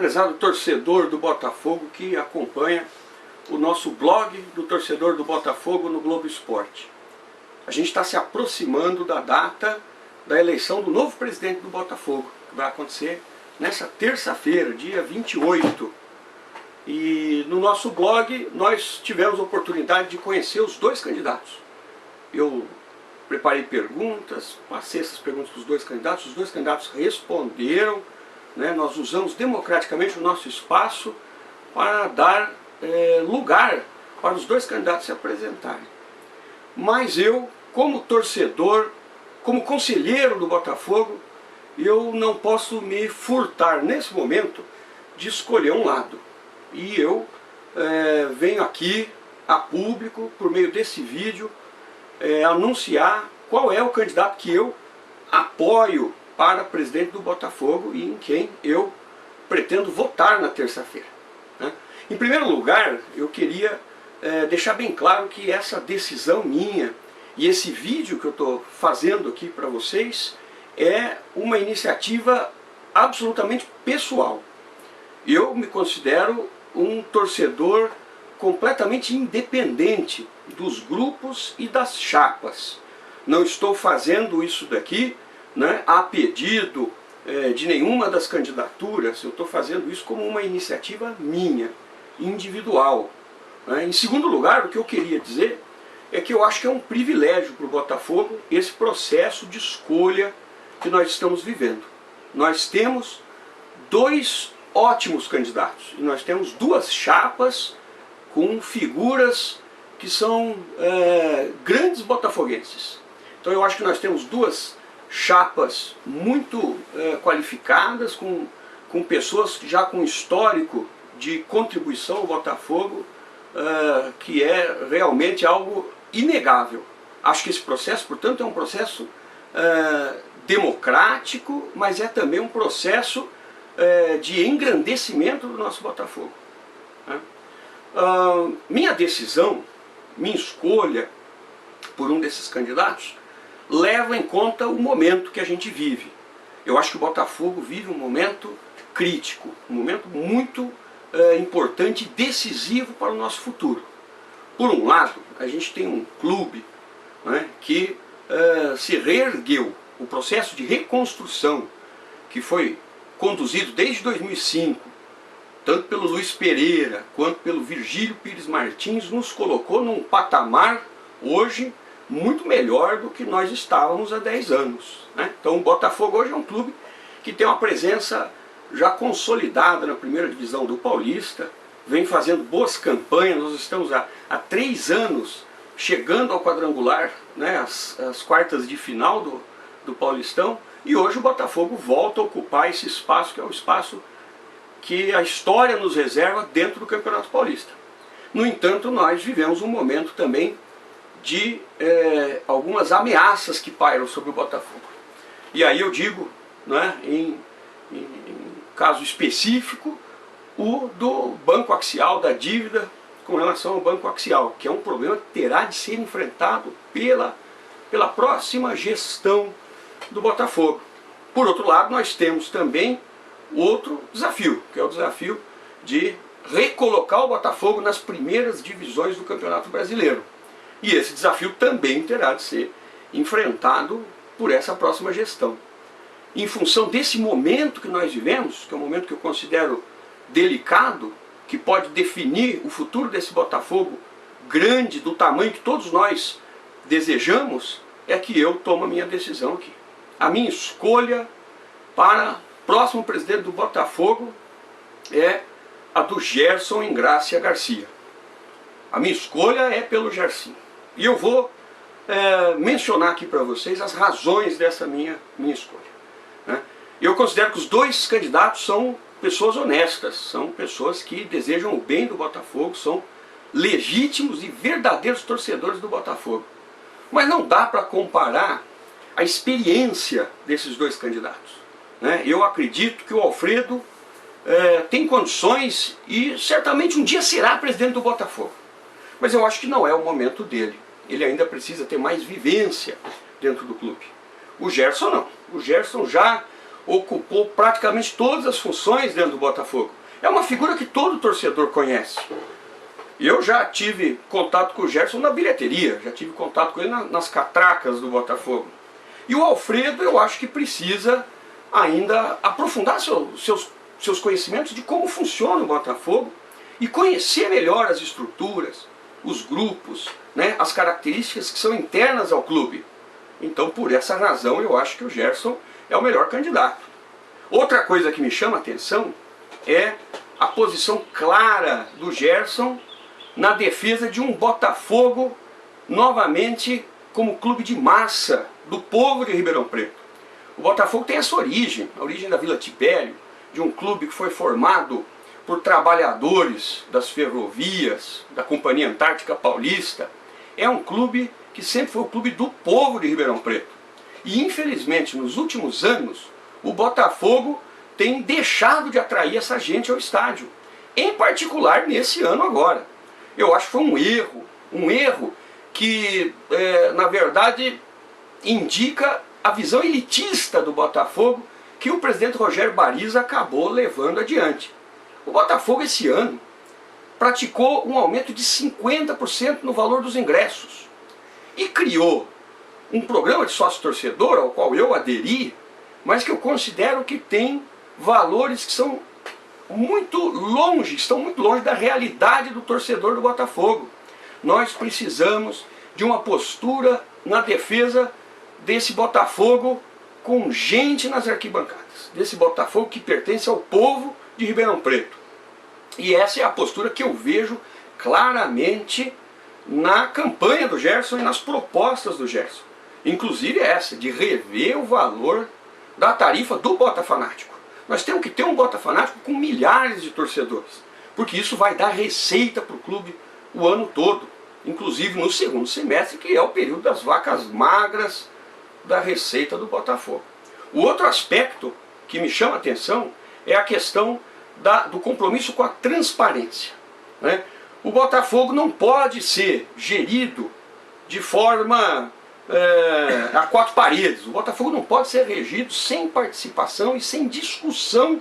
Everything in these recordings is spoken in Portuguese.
prezado torcedor do Botafogo que acompanha o nosso blog do torcedor do Botafogo no Globo Esporte. A gente está se aproximando da data da eleição do novo presidente do Botafogo, que vai acontecer nessa terça-feira, dia 28. E no nosso blog nós tivemos a oportunidade de conhecer os dois candidatos. Eu preparei perguntas, passei essas perguntas para os dois candidatos responderam, né? Nós usamos democraticamente o nosso espaço para dar lugar para os dois candidatos se apresentarem. Mas eu, como torcedor, como conselheiro do Botafogo, eu não posso me furtar nesse momento de escolher um lado. E eu venho aqui a público, por meio desse vídeo, anunciar qual é o candidato que eu apoio para presidente do Botafogo e em quem eu pretendo votar na terça-feira, né? Em primeiro lugar, eu queria deixar bem claro que essa decisão minha e esse vídeo que eu estou fazendo aqui para vocês é uma iniciativa absolutamente pessoal. Eu me considero um torcedor completamente independente dos grupos e das chapas. Não estou fazendo isso daqui, né, a pedido de nenhuma das candidaturas. Eu estou fazendo isso como uma iniciativa minha, individual, né? Em segundo lugar, o que eu queria dizer é que eu acho que é um privilégio para o Botafogo esse processo de escolha que nós estamos vivendo. Nós temos dois ótimos candidatos e nós temos duas chapas com figuras que são grandes botafoguenses. Então eu acho que nós temos duas chapas muito qualificadas, com pessoas já com histórico de contribuição ao Botafogo, que é realmente algo inegável. Acho que esse processo, portanto, é um processo democrático, mas é também um processo de engrandecimento do nosso Botafogo, né? Minha decisão, minha escolha por um desses candidatos leva em conta o momento que a gente vive. Eu acho que o Botafogo vive um momento crítico, um momento muito importante e decisivo para o nosso futuro. Por um lado, a gente tem um clube, né, que se reergueu. O processo de reconstrução que foi conduzido desde 2005, tanto pelo Luiz Pereira quanto pelo Virgílio Pires Martins, nos colocou num patamar hoje muito melhor do que nós estávamos há 10 anos, né? Então o Botafogo hoje é um clube que tem uma presença já consolidada na primeira divisão do Paulista, vem fazendo boas campanhas. Nós estamos há 3 anos chegando ao quadrangular, né, as quartas de final do Paulistão, e hoje o Botafogo volta a ocupar esse espaço, que é o espaço que a história nos reserva dentro do Campeonato Paulista. No entanto, nós vivemos um momento também de algumas ameaças que pairam sobre o Botafogo. E aí eu digo, né, em caso específico, o do banco axial, da dívida com relação ao banco axial, que é um problema que terá de ser enfrentado pela próxima gestão do Botafogo. Por outro lado, nós temos também outro desafio, que é o desafio de recolocar o Botafogo nas primeiras divisões do Campeonato Brasileiro. E esse desafio também terá de ser enfrentado por essa próxima gestão. Em função desse momento que nós vivemos, que é um momento que eu considero delicado, que pode definir o futuro desse Botafogo grande, do tamanho que todos nós desejamos, é que eu tomo a minha decisão aqui. A minha escolha para próximo presidente do Botafogo é a do Gerson Engrácia Garcia. A minha escolha é pelo Gersinho. E eu vou mencionar aqui para vocês as razões dessa minha escolha, né? Eu considero que os dois candidatos são pessoas honestas, são pessoas que desejam o bem do Botafogo, são legítimos e verdadeiros torcedores do Botafogo. Mas não dá para comparar a experiência desses dois candidatos, né? Eu acredito que o Alfredo tem condições e certamente um dia será presidente do Botafogo. Mas eu acho que não é o momento dele. Ele ainda precisa ter mais vivência dentro do clube. O Gerson não. O Gerson já ocupou praticamente todas as funções dentro do Botafogo. É uma figura que todo torcedor conhece. Eu já tive contato com o Gerson na bilheteria, já tive contato com ele nas catracas do Botafogo. E o Alfredo, eu acho que precisa ainda aprofundar seus conhecimentos de como funciona o Botafogo e conhecer melhor as estruturas, os grupos, né, as características que são internas ao clube. Então, por essa razão, eu acho que o Gerson é o melhor candidato. Outra coisa que me chama a atenção é a posição clara do Gerson na defesa de um Botafogo novamente como clube de massa do povo de Ribeirão Preto. O Botafogo tem essa origem, a origem da Vila Tibério, de um clube que foi formado por trabalhadores das ferrovias, da Companhia Antártica Paulista. É um clube que sempre foi o clube do povo de Ribeirão Preto. E infelizmente nos últimos anos o Botafogo tem deixado de atrair essa gente ao estádio. Em particular nesse ano agora. Eu acho que foi um erro que na verdade indica a visão elitista do Botafogo que o presidente Rogério Bariza acabou levando adiante. O Botafogo esse ano praticou um aumento de 50% no valor dos ingressos e criou um programa de sócio-torcedor ao qual eu aderi, mas que eu considero que tem valores que são estão muito longe da realidade do torcedor do Botafogo. Nós precisamos de uma postura na defesa desse Botafogo com gente nas arquibancadas, desse Botafogo que pertence ao povo de Ribeirão Preto. E essa é a postura que eu vejo claramente na campanha do Gerson e nas propostas do Gerson. Inclusive essa, de rever o valor da tarifa do Botafanático. Nós temos que ter um Botafanático com milhares de torcedores, porque isso vai dar receita para o clube o ano todo, inclusive no segundo semestre, que é o período das vacas magras da receita do Botafogo. O outro aspecto que me chama a atenção é a questão do compromisso com a transparência, né? O Botafogo não pode ser gerido de forma a quatro paredes. O Botafogo não pode ser regido sem participação e sem discussão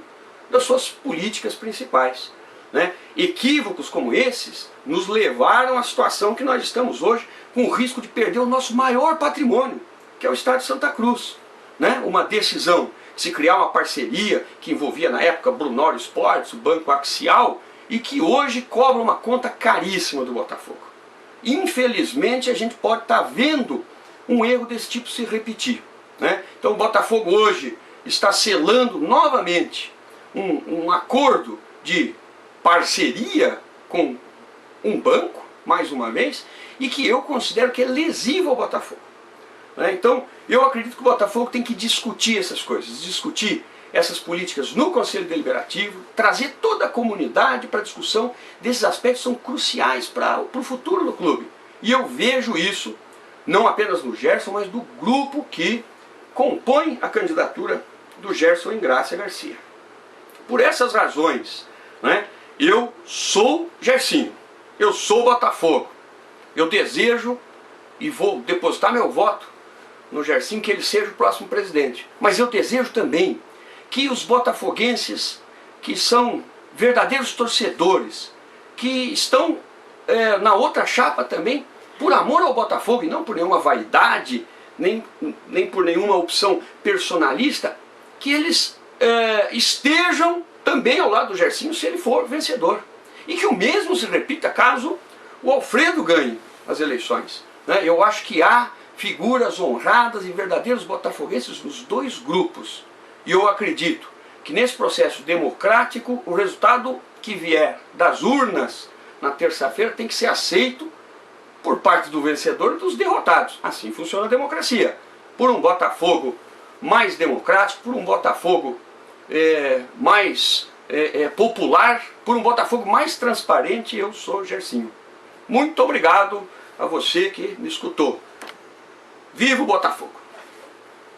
das suas políticas principais, né? Equívocos como esses nos levaram à situação que nós estamos hoje, com o risco de perder o nosso maior patrimônio, que é o Estádio Santa Cruz, né? Uma decisão de se criar uma parceria que envolvia na época Brunório Esportes, o Banco Axial, e que hoje cobra uma conta caríssima do Botafogo. Infelizmente a gente pode estar vendo um erro desse tipo se repetir, né? Então o Botafogo hoje está selando novamente um acordo de parceria com um banco, mais uma vez, e que eu considero que é lesivo ao Botafogo, né? Então eu acredito que o Botafogo tem que discutir essas coisas, discutir essas políticas no Conselho Deliberativo, trazer toda a comunidade para a discussão desses aspectos que são cruciais para o futuro do clube. E eu vejo isso não apenas no Gerson, mas do grupo que compõe a candidatura do Gerson Engrácia Garcia. Por essas razões, né, eu sou Gersinho, eu sou Botafogo. Eu desejo e vou depositar meu voto no Gersinho que ele seja o próximo presidente. Mas eu desejo também que os botafoguenses, que são verdadeiros torcedores, que estão na outra chapa também, por amor ao Botafogo e não por nenhuma vaidade, nem por nenhuma opção personalista, que eles estejam também ao lado do Gersinho se ele for vencedor. E que o mesmo se repita caso o Alfredo ganhe as eleições, né? Eu acho que há figuras honradas e verdadeiros botafoguenses nos dois grupos. E eu acredito que nesse processo democrático, o resultado que vier das urnas na terça-feira tem que ser aceito por parte do vencedor e dos derrotados. Assim funciona a democracia. Por um Botafogo mais democrático, por um Botafogo mais popular, por um Botafogo mais transparente, eu sou Gersinho. Muito obrigado a você que me escutou. Viva o Botafogo!